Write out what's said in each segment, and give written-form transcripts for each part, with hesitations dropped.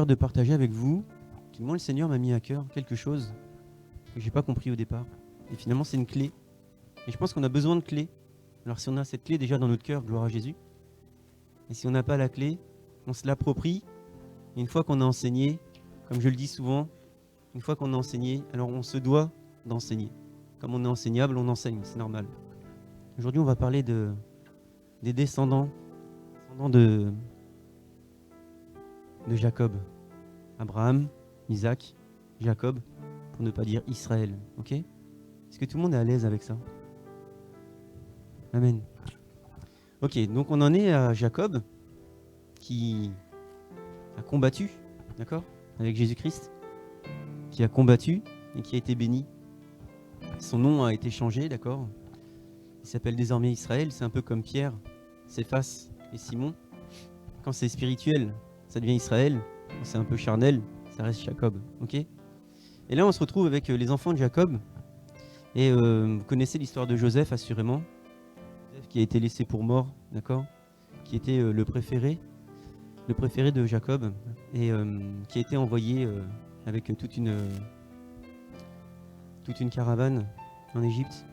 De partager avec vous, moi le Seigneur m'a mis à cœur quelque chose que j'ai pas compris au départ. Et finalement c'est une clé. Et je pense qu'on a besoin de clés. Alors si on a cette clé déjà dans notre cœur, gloire à Jésus. Et si on n'a pas la clé, on se l'approprie. Et une fois qu'on a enseigné, comme je le dis souvent, une fois qu'on a enseigné, alors on se doit d'enseigner. Comme on est enseignable, on enseigne, c'est normal. Aujourd'hui on va parler des descendants de Jacob. Abraham, Isaac, Jacob, pour ne pas dire Israël. Ok ? Est-ce que tout le monde est à l'aise avec ça ? Amen. Ok, donc on en est à Jacob qui a combattu, d'accord ? Avec Jésus-Christ, qui a combattu et qui a été béni. Son nom a été changé, d'accord ? Il s'appelle désormais Israël, c'est un peu comme Pierre, Céphas et Simon. Quand c'est spirituel, ça devient Israël. Quand c'est un peu charnel, ça reste Jacob, ok ? Et là, on se retrouve avec les enfants de Jacob. Et vous connaissez l'histoire de Joseph, assurément. Joseph qui a été laissé pour mort, d'accord ? Qui était le préféré de Jacob, et qui a été envoyé avec toute une caravane en Égypte.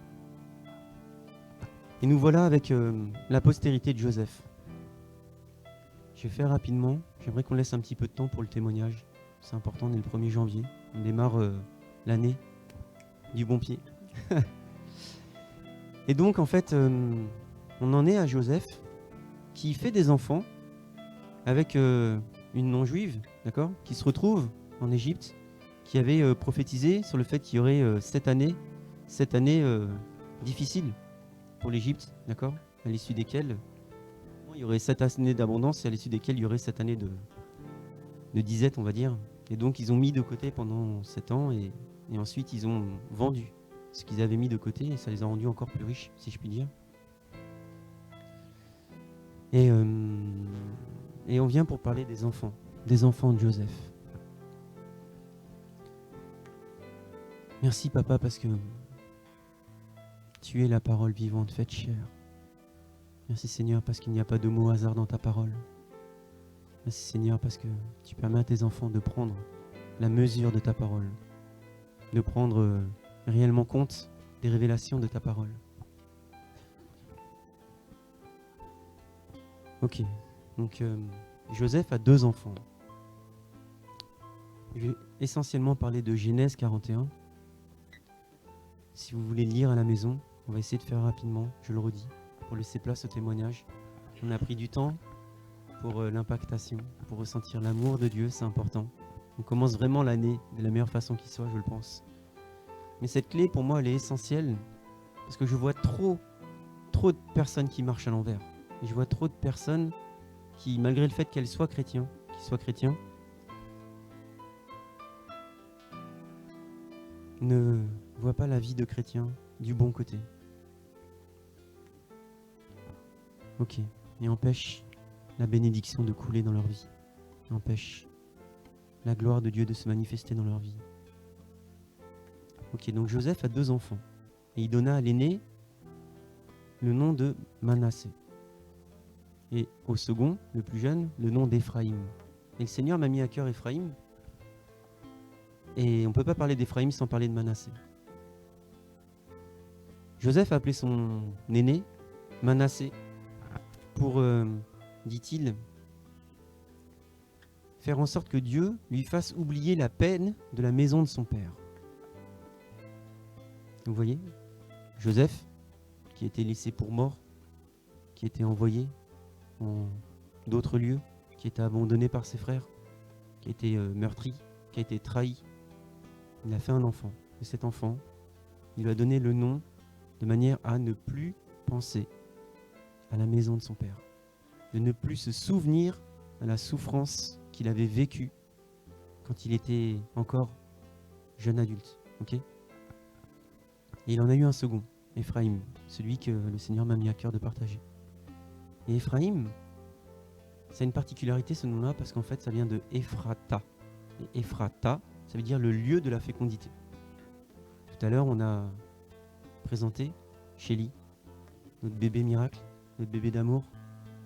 Et nous voilà avec la postérité de Joseph. Je vais faire rapidement. J'aimerais qu'on laisse un petit peu de temps pour le témoignage. C'est important, on est le 1er janvier. On démarre l'année du bon pied. Et donc, en fait, on en est à Joseph qui fait des enfants avec une non-juive, d'accord, qui se retrouve en Égypte, qui avait prophétisé sur le fait qu'il y aurait 7 années difficiles pour l'Égypte, d'accord, à l'issue desquelles il y aurait 7 années d'abondance et à l'issue desquelles il y aurait 7 années de disette, on va dire. Et donc, ils ont mis de côté pendant 7 ans et ensuite, ils ont vendu ce qu'ils avaient mis de côté et ça les a rendus encore plus riches, si je puis dire. Et on vient pour parler des enfants de Joseph. Merci, Papa, parce que tu es la parole vivante faite chair. Merci Seigneur parce qu'il n'y a pas de mot hasard dans ta parole. Merci Seigneur parce que tu permets à tes enfants de prendre la mesure de ta parole, de prendre réellement compte des révélations de ta parole. Ok, donc Joseph a 2 enfants. Je vais essentiellement parler de Genèse 41. Si vous voulez lire à la maison, on va essayer de faire rapidement, je le redis, pour laisser place au témoignage. On a pris du temps pour l'impactation, pour ressentir l'amour de Dieu, c'est important. On commence vraiment l'année de la meilleure façon qui soit, je le pense. Mais cette clé, pour moi, elle est essentielle parce que je vois trop de personnes qui marchent à l'envers. Et je vois trop de personnes qui, malgré le fait qu'elles soient chrétiens, ne voient pas la vie de chrétien du bon côté. Ok, et empêchent la bénédiction de couler dans leur vie. Et empêchent la gloire de Dieu de se manifester dans leur vie. Ok, donc Joseph a 2 enfants. Et il donna à l'aîné le nom de Manassé. Et au second, le plus jeune, le nom d'Éphraïm. Et le Seigneur m'a mis à cœur Éphraïm. Et on ne peut pas parler d'Éphraïm sans parler de Manassé. Joseph a appelé son aîné Manassé pour, dit-il, faire en sorte que Dieu lui fasse oublier la peine de la maison de son père. Vous voyez, Joseph, qui était laissé pour mort, qui était envoyé en d'autres lieux, qui était abandonné par ses frères, qui a été meurtri, qui a été trahi. Il a fait un enfant. Et cet enfant, il lui a donné le nom de manière à ne plus penser à la maison de son père. de ne plus se souvenir de la souffrance qu'il avait vécue quand il était encore jeune adulte. Ok ? Et il en a eu un second, Éphraïm, celui que le Seigneur m'a mis à cœur de partager. Et Éphraïm, ça a une particularité ce nom-là parce qu'en fait ça vient de Ephrata. Et Ephrata, ça veut dire le lieu de la fécondité. Tout à l'heure on a présenté Shelly, notre bébé miracle, notre bébé d'amour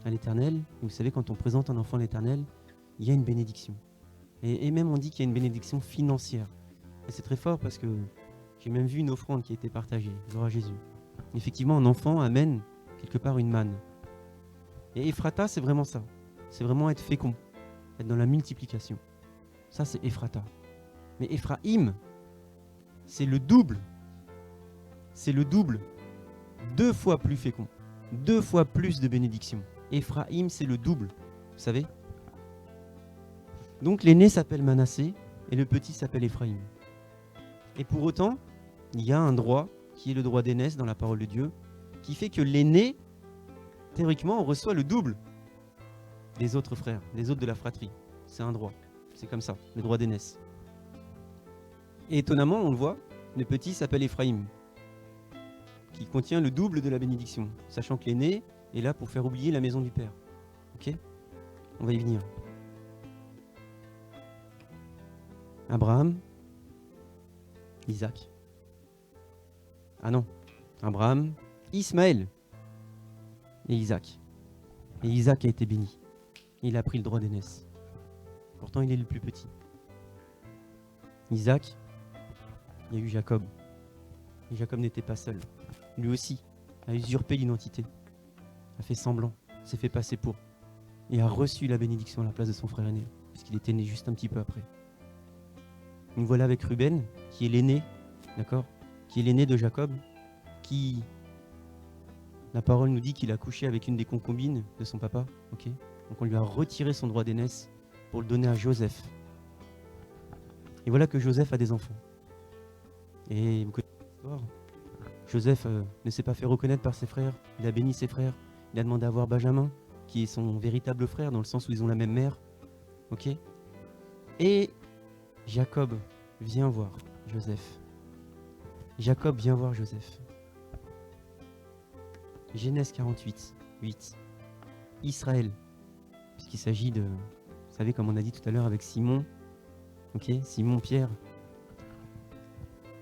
à l'Éternel. Et vous savez, quand on présente un enfant à l'Éternel, il y a une bénédiction. Et même on dit qu'il y a une bénédiction financière. Et c'est très fort parce que j'ai même vu une offrande qui a été partagée, gloire à Jésus. Effectivement, un enfant amène quelque part une manne. Et Ephrata, c'est vraiment ça. C'est vraiment être fécond, être dans la multiplication. Ça, c'est Ephrata. Mais Éphraïm, c'est le double. C'est le double. 2 fois plus fécond. 2 fois plus de bénédiction. Éphraïm, c'est le double. Vous savez ? Donc l'aîné s'appelle Manassé et le petit s'appelle Éphraïm. Et pour autant, il y a un droit qui est le droit d'aînesse dans la parole de Dieu, qui fait que l'aîné, théoriquement, reçoit le double des autres frères, des autres de la fratrie. C'est un droit. C'est comme ça, le droit d'aînesse. Et étonnamment, on le voit, le petit s'appelle Éphraïm, qui contient le double de la bénédiction, sachant que l'aîné est là pour faire oublier la maison du Père. Ok ? On va y venir. Abraham, Isaac. Ah non, Abraham, Ismaël et Isaac. Et Isaac a été béni. Il a pris le droit d'aînesse. Pourtant, il est le plus petit. Isaac, il y a eu Jacob. Et Jacob n'était pas seul. Lui aussi a usurpé l'identité, a fait semblant, s'est fait passer pour, et a reçu la bénédiction à la place de son frère aîné, puisqu'il était né juste un petit peu après. Nous voilà avec Ruben, qui est l'aîné, d'accord, qui est l'aîné de Jacob, qui, la parole nous dit qu'il a couché avec une des concubines de son papa, ok. Donc on lui a retiré son droit d'aînesse pour le donner à Joseph. Et voilà que Joseph a des enfants. Et vous connaissez l'histoire. Joseph ne s'est pas fait reconnaître par ses frères, il a béni ses frères, il a demandé à voir Benjamin, qui est son véritable frère, dans le sens où ils ont la même mère, ok. Et Jacob vient voir Joseph. Jacob vient voir Joseph. Genèse 48, 8. Israël, puisqu'il s'agit de, vous savez, comme on a dit tout à l'heure avec Simon, ok, Simon, Pierre,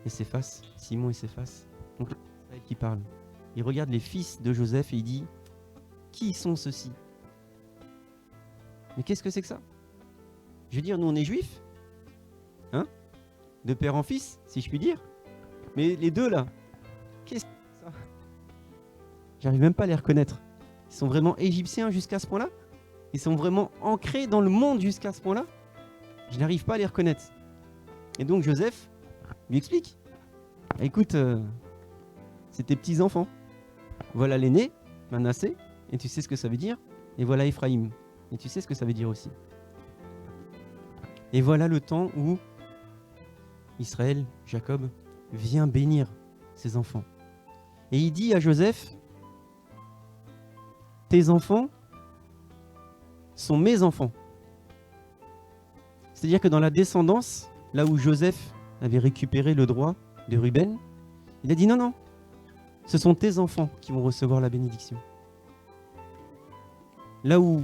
et Céphas, Simon et Céphas. Donc Israël qui parle. Il regarde les fils de Joseph et il dit, qui sont ceux-ci? Mais qu'est-ce que c'est que ça? Je veux dire, nous on est juifs, hein, de père en fils, si je puis dire. Mais les deux là, qu'est-ce que c'est ça? J'arrive même pas à les reconnaître. Ils sont vraiment égyptiens jusqu'à ce point-là? Ils sont vraiment ancrés dans le monde jusqu'à ce point-là? Je n'arrive pas à les reconnaître. Et donc Joseph lui explique. Écoute, c'est tes petits-enfants. Voilà l'aîné, Manassé, et tu sais ce que ça veut dire. Et voilà Éphraïm, et tu sais ce que ça veut dire aussi. Et voilà le temps où Israël, Jacob, vient bénir ses enfants. Et il dit à Joseph, tes enfants sont mes enfants. C'est-à-dire que dans la descendance, là où Joseph avait récupéré le droit de Ruben, il a dit non, non, ce sont tes enfants qui vont recevoir la bénédiction. Là où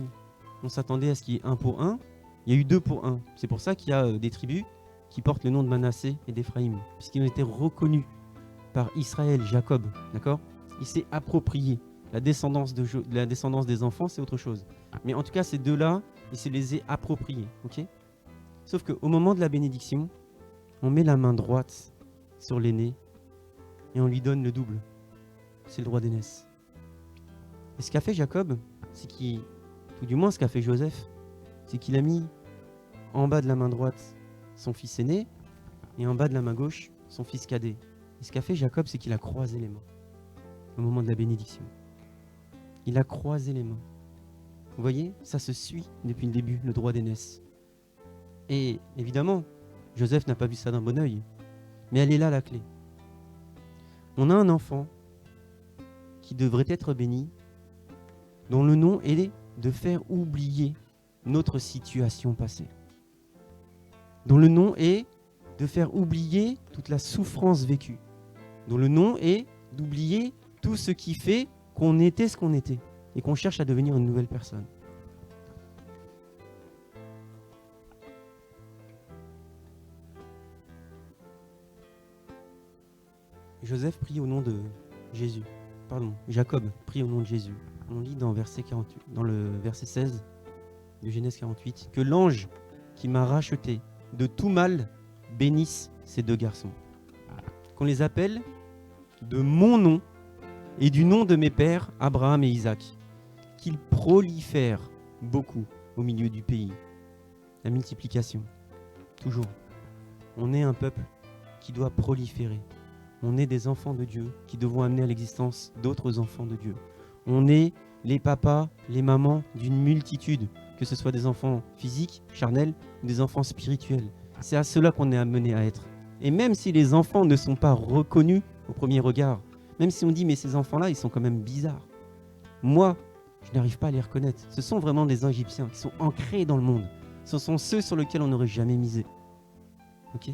on s'attendait à ce qu'il y ait 1 pour 1, il y a eu 2 pour 1. C'est pour ça qu'il y a des tribus qui portent le nom de Manassé et d'Éphraïm, puisqu'ils ont été reconnus par Israël, Jacob, d'accord? Il s'est approprié. La descendance des enfants, c'est autre chose. Mais en tout cas, ces deux-là, il se les est appropriés, ok? Sauf qu'au moment de la bénédiction, on met la main droite sur l'aîné et on lui donne le double. C'est le droit d'aînesse. Et ce qu'a fait Jacob, c'est qu'il, ou du moins ce qu'a fait Joseph, c'est qu'il a mis en bas de la main droite son fils aîné et en bas de la main gauche son fils cadet. Et ce qu'a fait Jacob, c'est qu'il a croisé les mains au moment de la bénédiction. Il a croisé les mains. Vous voyez, ça se suit depuis le début, le droit d'aînesse. Et évidemment, Joseph n'a pas vu ça d'un bon œil, mais elle est là la clé. On a un enfant qui devrait être béni, dont le nom est de faire oublier notre situation passée. Dont le nom est de faire oublier toute la souffrance vécue. Dont le nom est d'oublier tout ce qui fait qu'on était ce qu'on était et qu'on cherche à devenir une nouvelle personne. Joseph prie au nom de Jésus. Jacob prie au nom de Jésus. On lit dans le verset 16 de Genèse 48 que l'ange qui m'a racheté de tout mal bénisse ces deux garçons. Qu'on les appelle de mon nom et du nom de mes pères Abraham et Isaac, qu'ils prolifèrent beaucoup au milieu du pays. La multiplication, toujours. On est un peuple qui doit proliférer. On est des enfants de Dieu qui devons amener à l'existence d'autres enfants de Dieu. On est les papas, les mamans d'une multitude, que ce soit des enfants physiques, charnels, ou des enfants spirituels. C'est à cela qu'on est amené à être. Et même si les enfants ne sont pas reconnus au premier regard, même si on dit mais ces enfants-là, ils sont quand même bizarres. Moi, je n'arrive pas à les reconnaître. Ce sont vraiment des Égyptiens qui sont ancrés dans le monde. Ce sont ceux sur lesquels on n'aurait jamais misé. Ok ?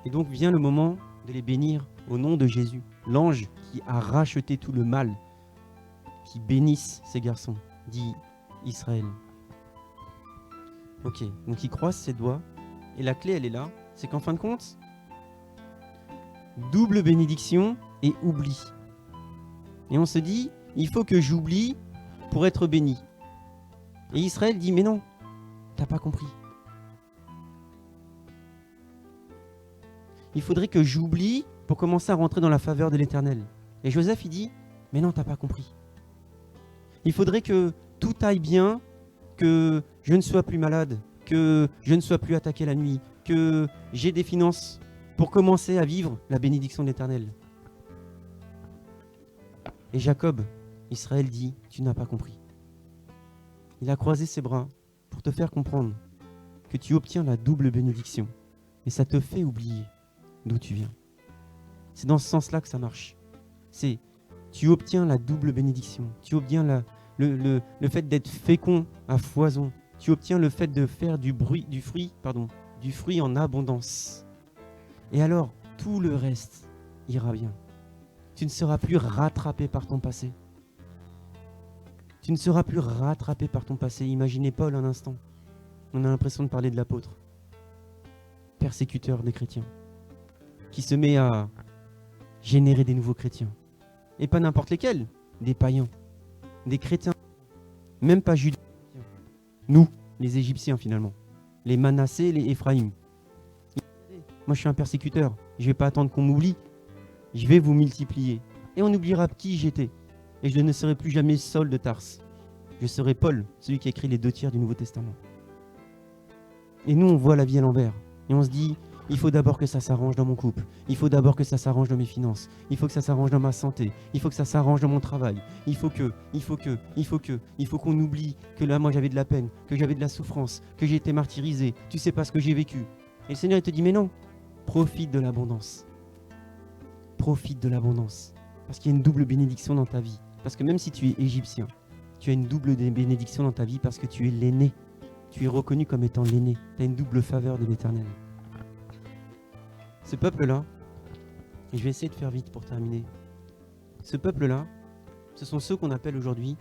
Et donc vient le moment de les bénir au nom de Jésus, l'ange qui a racheté tout le mal, qui bénisse ces garçons, dit Israël. Ok, donc il croise ses doigts, et la clé elle est là, c'est qu'en fin de compte, double bénédiction et oubli. Et on se dit, il faut que j'oublie pour être béni. Et Israël dit, mais non, t'as pas compris. Il faudrait que j'oublie pour commencer à rentrer dans la faveur de l'Éternel. Et Joseph, il dit, mais non, t'as pas compris. Il faudrait que tout aille bien, que je ne sois plus malade, que je ne sois plus attaqué la nuit, que j'ai des finances pour commencer à vivre la bénédiction de l'Éternel. Et Jacob, Israël dit, tu n'as pas compris. Il a croisé ses bras pour te faire comprendre que tu obtiens la double bénédiction. Et ça te fait oublier d'où tu viens. C'est dans ce sens-là que ça marche. C'est, tu obtiens la double bénédiction. Tu obtiens le fait d'être fécond à foison. Tu obtiens le fait de faire du fruit en abondance. Et alors, tout le reste ira bien. Tu ne seras plus rattrapé par ton passé. Tu ne seras plus rattrapé par ton passé. Imaginez Paul un instant. On a l'impression de parler de l'apôtre, persécuteur des chrétiens, qui se met à générer des nouveaux chrétiens. Et pas n'importe lesquels, des païens, des chrétiens, même pas judaïens. Nous, les Égyptiens finalement, les Manassés, les Éphraïm. Moi je suis un persécuteur, je ne vais pas attendre qu'on m'oublie, je vais vous multiplier. Et on oubliera qui j'étais. Et je ne serai plus jamais Saul de Tarse. Je serai Paul, celui qui a écrit les 2 tiers du Nouveau Testament. Et nous on voit la vie à l'envers. Et on se dit, il faut d'abord que ça s'arrange dans mon couple. Il faut d'abord que ça s'arrange dans mes finances. Il faut que ça s'arrange dans ma santé. Il faut que ça s'arrange dans mon travail. Il faut qu'on oublie que là, moi, j'avais de la peine, que j'avais de la souffrance, que j'ai été martyrisé. Tu sais pas ce que j'ai vécu. Et le Seigneur, il te dit, mais non, profite de l'abondance. Profite de l'abondance. Parce qu'il y a une double bénédiction dans ta vie. Parce que même si tu es égyptien, tu as une double bénédiction dans ta vie parce que tu es l'aîné. Tu es reconnu comme étant l'aîné. Tu as une double faveur de l'Éternel. Ce peuple-là, et je vais essayer de faire vite pour terminer. Ce peuple-là, ce sont ceux qu'on appelle aujourd'hui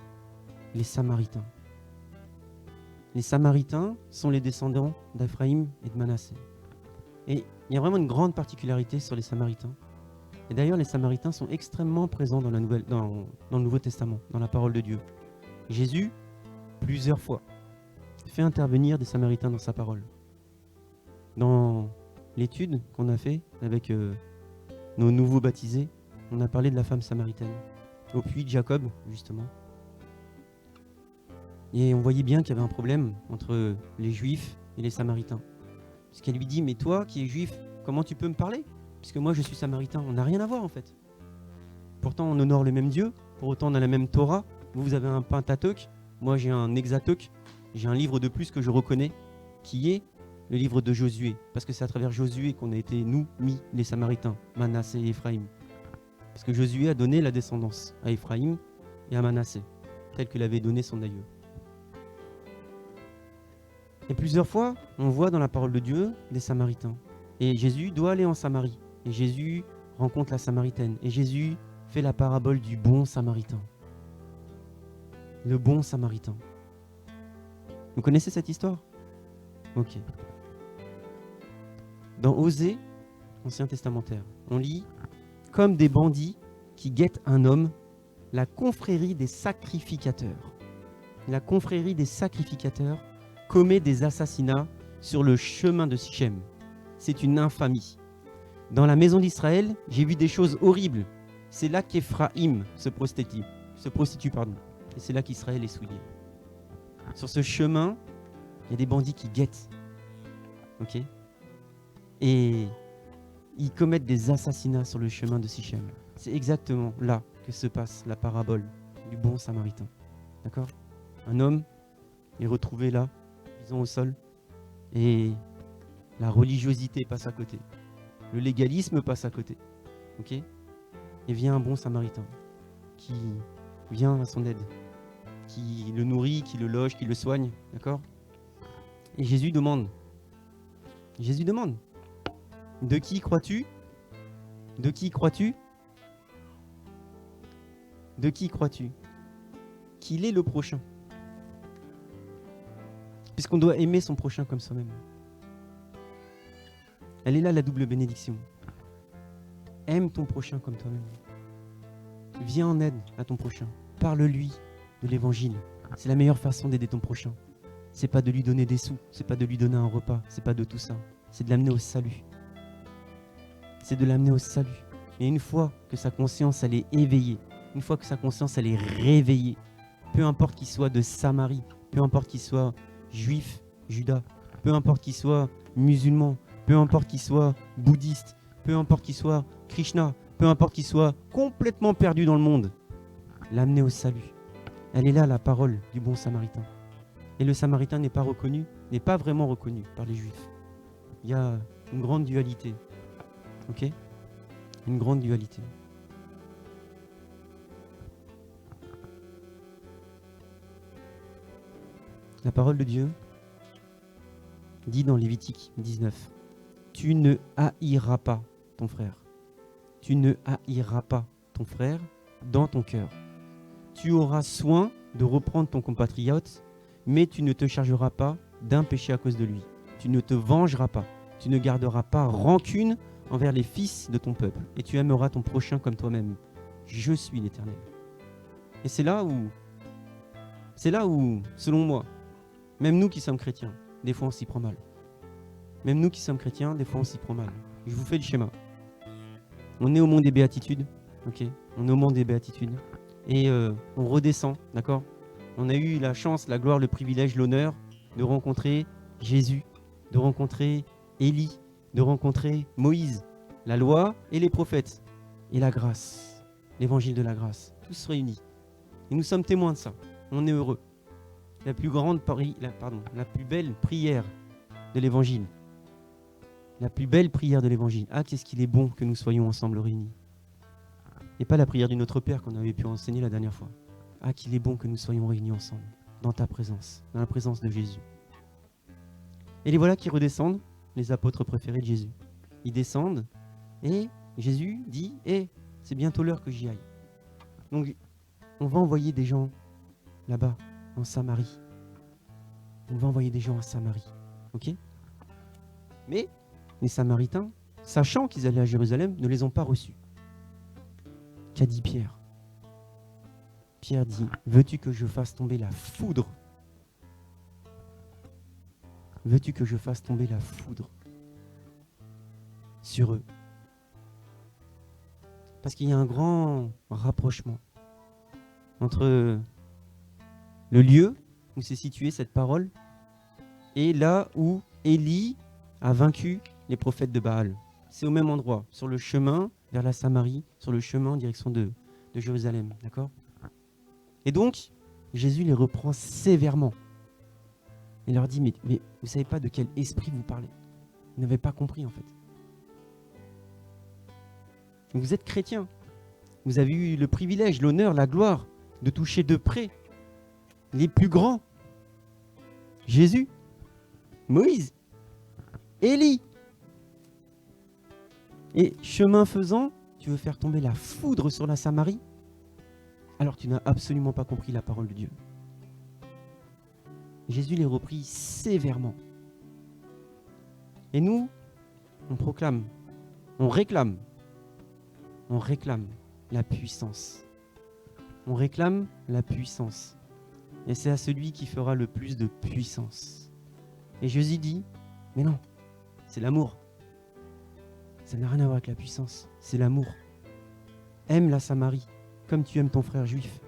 les Samaritains. Les Samaritains sont les descendants d'Éphraïm et de Manassé. Et il y a vraiment une grande particularité sur les Samaritains. Et d'ailleurs, les Samaritains sont extrêmement présents dans le Nouveau Testament, dans la parole de Dieu. Jésus, plusieurs fois, fait intervenir des Samaritains dans sa parole. Dans l'étude qu'on a fait avec nos nouveaux baptisés, on a parlé de la femme samaritaine, au puits de Jacob, justement. Et on voyait bien qu'il y avait un problème entre les Juifs et les Samaritains. Parce qu'elle lui dit, mais toi qui es Juif, comment tu peux me parler? Puisque moi je suis Samaritain, on n'a rien à voir en fait. Pourtant on honore le même Dieu, pour autant on a la même Torah. Vous avez un Pentateuque, moi j'ai un Hexateuque, j'ai un livre de plus que je reconnais, qui est le livre de Josué, parce que c'est à travers Josué qu'on a été, nous, mis, les Samaritains, Manassé et Éphraïm. Parce que Josué a donné la descendance à Éphraïm et à Manassé, tel que l'avait donné son aïeux. Et plusieurs fois, on voit dans la parole de Dieu des Samaritains. Et Jésus doit aller en Samarie. Et Jésus rencontre la Samaritaine. Et Jésus fait la parabole du bon Samaritain. Le bon Samaritain. Vous connaissez cette histoire? Ok. Dans Osée, Ancien Testamentaire, on lit « Comme des bandits qui guettent un homme, la confrérie des sacrificateurs. » La confrérie des sacrificateurs commet des assassinats sur le chemin de Sichem. C'est une infamie. Dans la maison d'Israël, j'ai vu des choses horribles. C'est là qu'Éphraïm se prostitue. Et c'est là qu'Israël est souillé. Sur ce chemin, il y a des bandits qui guettent. Ok? Et ils commettent des assassinats sur le chemin de Sichem. C'est exactement là que se passe la parabole du bon Samaritain. D'accord? Un homme est retrouvé là, disons au sol, et la religiosité passe à côté. Le légalisme passe à côté. Ok? Et vient un bon Samaritain qui vient à son aide, qui le nourrit, qui le loge, qui le soigne. D'accord? Et Jésus demande, de qui crois-tu? De qui crois-tu? De qui crois-tu? Qu'il est le prochain. Puisqu'on doit aimer son prochain comme soi-même. Elle est là la double bénédiction. Aime ton prochain comme toi-même. Viens en aide à ton prochain. Parle-lui de l'évangile. C'est la meilleure façon d'aider ton prochain. C'est pas de lui donner des sous, c'est pas de lui donner un repas, c'est pas de tout ça. C'est de l'amener au salut. C'est de l'amener au salut. Et une fois que sa conscience elle est éveillée, une fois que sa conscience elle est réveillée, peu importe qu'il soit de Samarie, peu importe qu'il soit juif, Judas, peu importe qu'il soit musulman, peu importe qu'il soit bouddhiste, peu importe qu'il soit Krishna, peu importe qu'il soit complètement perdu dans le monde, l'amener au salut. Elle est là la parole du bon Samaritain. Et le Samaritain n'est pas vraiment reconnu par les Juifs. Il y a une grande dualité. Ok? Une grande dualité. La parole de Dieu dit dans Lévitique 19, « Tu ne haïras pas ton frère. Tu ne haïras pas ton frère dans ton cœur. Tu auras soin de reprendre ton compatriote, mais tu ne te chargeras pas d'un péché à cause de lui. Tu ne te vengeras pas. Tu ne garderas pas rancune envers les fils de ton peuple, et tu aimeras ton prochain comme toi-même. Je suis l'Éternel. » Et c'est là où, selon moi, même nous qui sommes chrétiens, des fois on s'y prend mal. Même nous qui sommes chrétiens, des fois on s'y prend mal. Je vous fais le schéma. On est au mont des béatitudes, ok? On est au mont des béatitudes, et on redescend, d'accord? On a eu la chance, la gloire, le privilège, l'honneur de rencontrer Jésus, de rencontrer Élie, de rencontrer Moïse, la loi et les prophètes, et la grâce, l'évangile de la grâce, tous réunis. Et nous sommes témoins de ça. On est heureux. La plus belle prière de l'évangile. La plus belle prière de l'évangile. Ah, qu'est-ce qu'il est bon que nous soyons ensemble réunis. Et pas la prière du Notre Père qu'on avait pu enseigner la dernière fois. Ah, qu'il est bon que nous soyons réunis ensemble, dans ta présence, dans la présence de Jésus. Et les voilà qui redescendent, les apôtres préférés de Jésus. Ils descendent et Jésus dit « c'est bientôt l'heure que j'y aille. » Donc, on va envoyer des gens là-bas, en Samarie. On va envoyer des gens à Samarie. Ok? Mais les Samaritains, sachant qu'ils allaient à Jérusalem, ne les ont pas reçus. Qu'a dit Pierre? Pierre dit, veux-tu que je fasse tomber la foudre? Veux-tu que je fasse tomber la foudre sur eux? Parce qu'il y a un grand rapprochement entre le lieu où s'est située cette parole et là où Élie a vaincu les prophètes de Baal. C'est au même endroit, sur le chemin vers la Samarie, sur le chemin en direction de Jérusalem. D'accord? Et donc, Jésus les reprend sévèrement. Il leur dit, mais vous ne savez pas de quel esprit vous parlez. Vous n'avez pas compris en fait. Vous êtes chrétien. Vous avez eu le privilège, l'honneur, la gloire de toucher de près les plus grands. Jésus. Moïse, Élie. Et chemin faisant, tu veux faire tomber la foudre sur la Samarie? Alors tu n'as absolument pas compris la parole de Dieu. Jésus les reprit sévèrement. Et nous, on proclame, on réclame la puissance. On réclame la puissance. Et c'est à celui qui fera le plus de puissance. Et Jésus dit, mais non, c'est l'amour. Ça n'a rien à voir avec la puissance, c'est l'amour. Aime la Samarie comme tu aimes ton frère juif.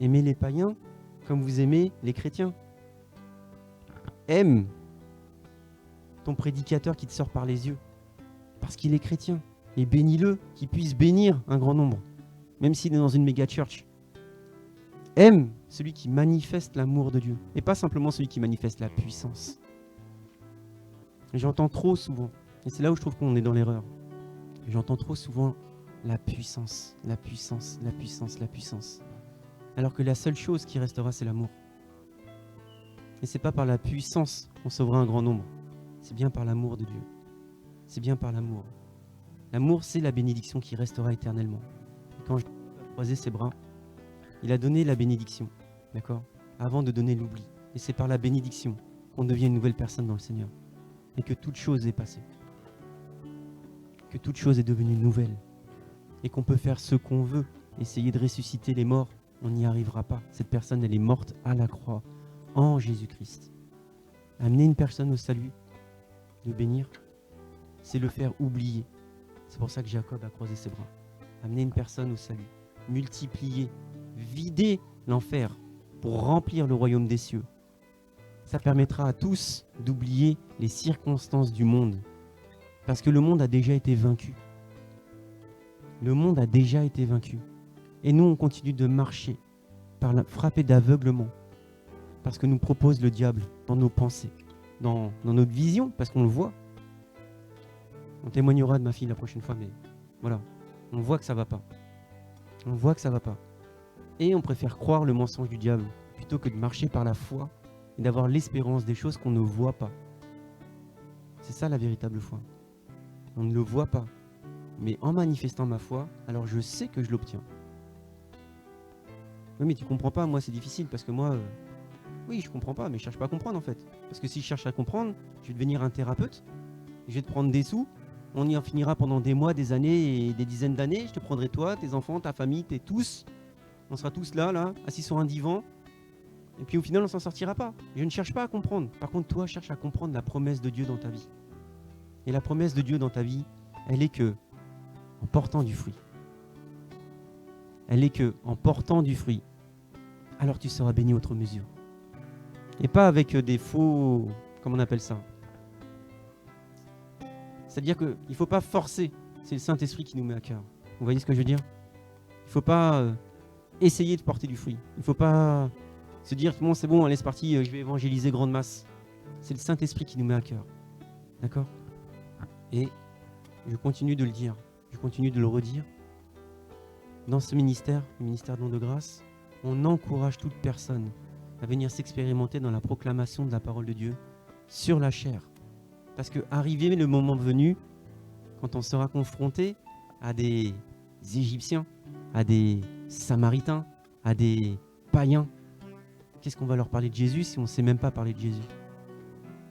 Aimez les païens comme vous aimez les chrétiens. Aime ton prédicateur qui te sort par les yeux parce qu'il est chrétien. Et bénis-le, qu'il puisse bénir un grand nombre, même s'il est dans une méga church. Aime celui qui manifeste l'amour de Dieu, et pas simplement celui qui manifeste la puissance. J'entends trop souvent, et c'est là où je trouve qu'on est dans l'erreur, j'entends trop souvent la puissance, la puissance, la puissance, la puissance. Alors que la seule chose qui restera, c'est l'amour. Et c'est pas par la puissance qu'on sauvera un grand nombre, c'est bien par l'amour de Dieu. C'est bien par l'amour. L'amour, c'est la bénédiction qui restera éternellement. Et quand Jésus a croisé ses bras, il a donné la bénédiction, d'accord, avant de donner l'oubli. Et c'est par la bénédiction qu'on devient une nouvelle personne dans le Seigneur. Et que toute chose est passée. Que toute chose est devenue nouvelle. Et qu'on peut faire ce qu'on veut. Essayer de ressusciter les morts, on n'y arrivera pas. Cette personne, elle est morte à la croix, en Jésus-Christ. Amener une personne au salut, le bénir, c'est le faire oublier. C'est pour ça que Jacob a croisé ses bras. Amener une personne au salut, multiplier, vider l'enfer pour remplir le royaume des cieux. Ça permettra à tous d'oublier les circonstances du monde. Parce que le monde a déjà été vaincu. Le monde a déjà été vaincu. Et nous, on continue de marcher, frappés d'aveuglement. Parce que nous propose le diable dans nos pensées, dans notre vision, parce qu'on le voit. On témoignera de ma fille la prochaine fois, mais voilà, on voit que ça va pas. On voit que ça va pas. Et on préfère croire le mensonge du diable plutôt que de marcher par la foi et d'avoir l'espérance des choses qu'on ne voit pas. C'est ça la véritable foi. On ne le voit pas. Mais en manifestant ma foi, alors je sais que je l'obtiens. Oui, mais tu comprends pas, moi c'est difficile parce que moi, oui, je comprends pas, mais je cherche pas à comprendre en fait. Parce que si je cherche à comprendre, je vais devenir un thérapeute, je vais te prendre des sous. On y en finira pendant des mois, des années et des dizaines d'années. Je te prendrai toi, tes enfants, ta famille, tous. On sera tous là, assis sur un divan. Et puis au final, on s'en sortira pas. Je ne cherche pas à comprendre. Par contre, toi, cherche à comprendre la promesse de Dieu dans ta vie. Et la promesse de Dieu dans ta vie, elle est que en portant du fruit. Elle est que en portant du fruit, alors tu seras béni outre mesure. Et pas avec des faux... Comment on appelle ça ? C'est-à-dire qu'il ne faut pas forcer. C'est le Saint-Esprit qui nous met à cœur. Vous voyez ce que je veux dire ? Il ne faut pas essayer de porter du fruit. Il ne faut pas se dire, bon, c'est bon, allez, c'est parti, je vais évangéliser grande masse. C'est le Saint-Esprit qui nous met à cœur. D'accord ? Et je continue de le dire. Je continue de le redire. Dans ce ministère, le ministère Don de Grâce, on encourage toute personne à venir s'expérimenter dans la proclamation de la parole de Dieu sur la chair. Parce que arrivé le moment venu, quand on sera confronté à des Égyptiens, à des Samaritains, à des païens, qu'est-ce qu'on va leur parler de Jésus si on ne sait même pas parler de Jésus ?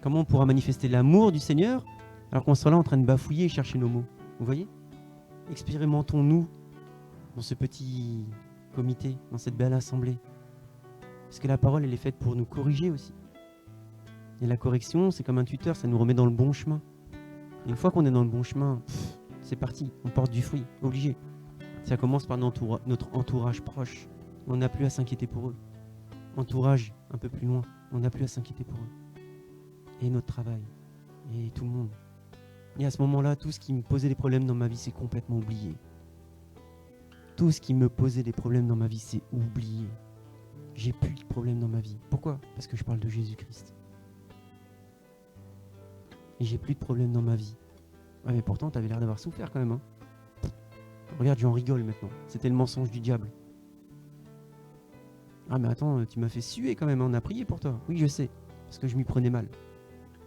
Comment on pourra manifester l'amour du Seigneur alors qu'on sera là en train de bafouiller et chercher nos mots ? Vous voyez ? Expérimentons-nous dans ce petit comité, dans cette belle assemblée. Parce que la parole, elle est faite pour nous corriger aussi. Et la correction, c'est comme un tuteur, ça nous remet dans le bon chemin. Et une fois qu'on est dans le bon chemin, c'est parti, on porte du fruit, obligé. Ça commence par notre entourage proche. On n'a plus à s'inquiéter pour eux. Entourage un peu plus loin, on n'a plus à s'inquiéter pour eux. Et notre travail, et tout le monde. Et à ce moment-là, tout ce qui me posait des problèmes dans ma vie, c'est complètement oublié. Tout ce qui me posait des problèmes dans ma vie, c'est oublié. J'ai plus de problèmes dans ma vie. Pourquoi ? Parce que je parle de Jésus-Christ. Et j'ai plus de problèmes dans ma vie. Ouais, mais pourtant, t'avais l'air d'avoir souffert quand même. Hein. Regarde, j'en rigole maintenant. C'était le mensonge du diable. Ah, mais attends, tu m'as fait suer quand même. On a prié pour toi. Oui, je sais. parce que je m'y prenais mal.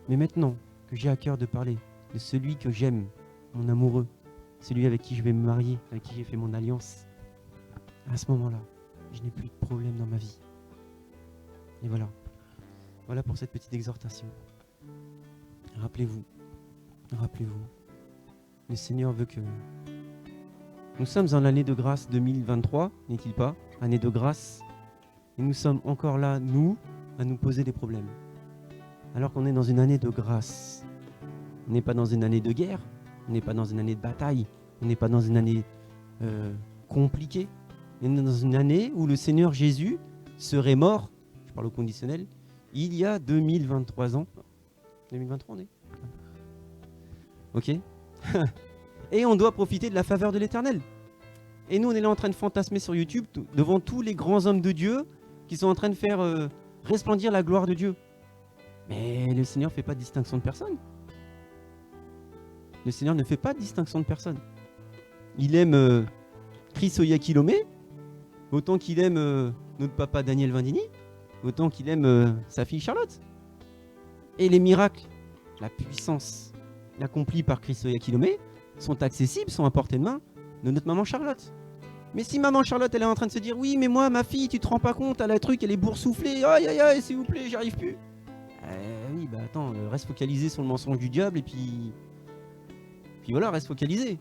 Mais maintenant que j'ai à cœur de parler de celui que j'aime, mon amoureux, celui avec qui je vais me marier, avec qui j'ai fait mon alliance, à ce moment-là, je n'ai plus de problème dans ma vie. Et voilà. Voilà pour cette petite exhortation. Rappelez-vous, le Seigneur veut que... Nous sommes en l'année de grâce 2023, n'est-il pas? Année de grâce. Et nous sommes encore là, nous, à nous poser des problèmes. Alors qu'on est dans une année de grâce. On n'est pas dans une année de guerre, on n'est pas dans une année de bataille, on n'est pas dans une année compliquée. On est dans une année où le Seigneur Jésus serait mort, je parle au conditionnel, il y a 2023 ans. 2023 on est? Ok. Et on doit profiter de la faveur de l'Éternel. Et nous, on est là en train de fantasmer sur YouTube devant tous les grands hommes de Dieu qui sont en train de faire resplendir la gloire de Dieu. Mais le Seigneur ne fait pas de distinction de personne. Le Seigneur ne fait pas de distinction de personne. Il aime Chris Oyakilome, autant qu'il aime notre papa Daniel Vindini, autant qu'il aime sa fille Charlotte. Et les miracles, la puissance accomplie par Chris Oyakilome sont accessibles, sont à portée de main de notre maman Charlotte. Mais si maman Charlotte, elle est en train de se dire « Oui, mais moi, ma fille, tu te rends pas compte, elle a le truc, elle est boursouflée, aïe, aïe, aïe, s'il vous plaît, j'y arrive plus. » Oui, bah attends, reste focalisé sur le mensonge du diable et puis voilà, reste focalisé.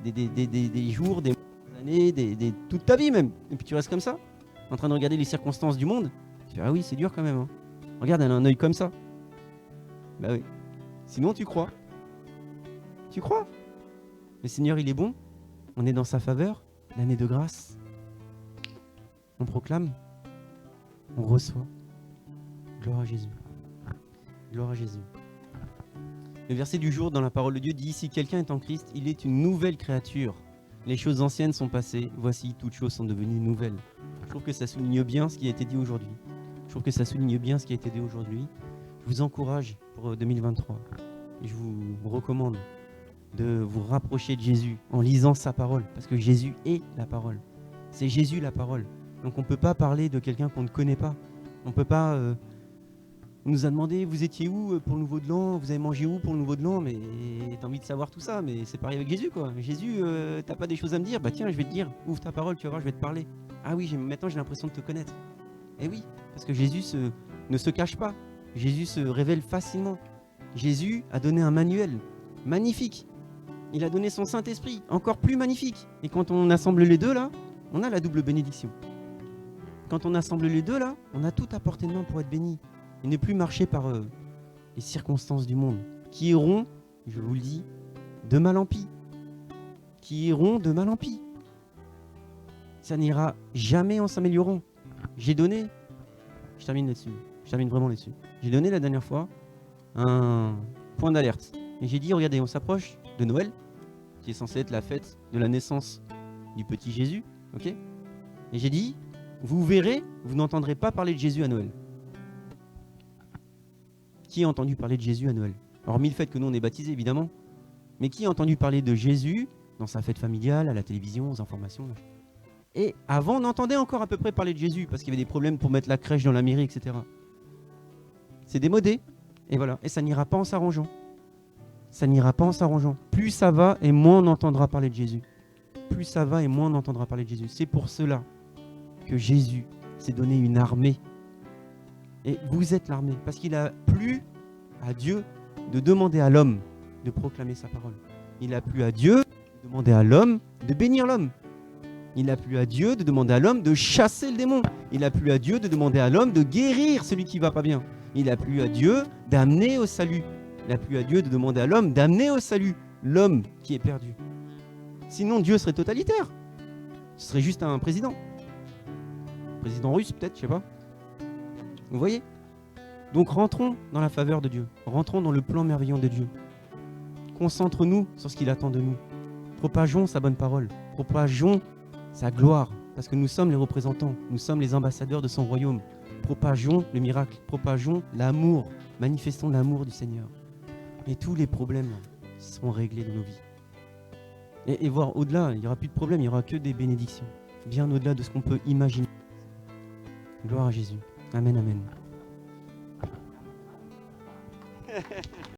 Des jours, des années, toute ta vie même. Et puis tu restes comme ça, en train de regarder les circonstances du monde. Tu fais « Ah oui, c'est dur quand même. Hein. Regarde, elle a un œil comme ça. » Bah oui. Sinon, tu crois. Tu crois. Le Seigneur, il est bon. On est dans sa faveur. L'année de grâce. On proclame. On reçoit. Gloire à Jésus. Gloire à Jésus. Le verset du jour dans la parole de Dieu dit « Si quelqu'un est en Christ, il est une nouvelle créature. Les choses anciennes sont passées. Voici, toutes choses sont devenues nouvelles. » Je trouve que ça souligne bien ce qui a été dit aujourd'hui. Je vous encourage pour 2023. Je vous recommande de vous rapprocher de Jésus en lisant sa parole, parce que Jésus est la parole. C'est Jésus la parole. Donc on ne peut pas parler de quelqu'un qu'on ne connaît pas. On ne peut pas... on nous a demandé, vous étiez où pour le Nouveau de l'An? Vous avez mangé où pour le Nouveau de l'An? Mais t'as envie de savoir tout ça, mais c'est pareil avec Jésus, quoi. Jésus, t'as pas des choses à me dire? Bah tiens, je vais te dire, ouvre ta parole, tu vas voir, je vais te parler. Ah oui, maintenant j'ai l'impression de te connaître. Eh oui, parce que Jésus ne se cache pas. Jésus se révèle facilement. Jésus a donné un manuel magnifique. Il a donné son Saint-Esprit, encore plus magnifique. Et quand on assemble les deux là, on a la double bénédiction. Quand on assemble les deux là, on a tout à portée de main pour être béni. Et ne plus marcher par les circonstances du monde, qui iront, je vous le dis, de mal en pis. Ça n'ira jamais en s'améliorant. J'ai donné, je termine vraiment là-dessus. J'ai donné la dernière fois un point d'alerte. Et j'ai dit, regardez, on s'approche de Noël, qui est censé être la fête de la naissance du petit Jésus. Ok ? Et j'ai dit, vous verrez, vous n'entendrez pas parler de Jésus à Noël. Qui a entendu parler de Jésus à Noël? Hormis le fait que nous on est baptisés évidemment, mais qui a entendu parler de Jésus dans sa fête familiale, à la télévision, aux informations? Et avant on entendait encore à peu près parler de Jésus, parce qu'il y avait des problèmes pour mettre la crèche dans la mairie, etc. C'est démodé, et voilà, et ça n'ira pas en s'arrangeant. Plus ça va, et moins on entendra parler de Jésus. C'est pour cela que Jésus s'est donné une armée. Et vous êtes l'armée, parce qu'il a plu à Dieu de demander à l'homme de proclamer sa parole. Il a plu à Dieu de demander à l'homme de bénir l'homme. Il a plu à Dieu de demander à l'homme de chasser le démon. Il a plu à Dieu de demander à l'homme de guérir celui qui ne va pas bien. Il a plu à Dieu d'amener au salut. Il a plu à Dieu de demander à l'homme d'amener au salut l'homme qui est perdu. Sinon, Dieu serait totalitaire. Ce serait juste un président. Président russe, peut-être, je sais pas. Vous voyez? Donc rentrons dans la faveur de Dieu. Rentrons dans le plan merveilleux de Dieu. Concentrons-nous sur ce qu'il attend de nous. Propageons sa bonne parole. Propageons sa gloire. Parce que nous sommes les représentants. Nous sommes les ambassadeurs de son royaume. Propageons le miracle. Propageons l'amour. Manifestons l'amour du Seigneur. Et tous les problèmes seront réglés dans nos vies. Et voir au-delà, il n'y aura plus de problème, il n'y aura que des bénédictions. Bien au-delà de ce qu'on peut imaginer. Gloire à Jésus. Amen, amen.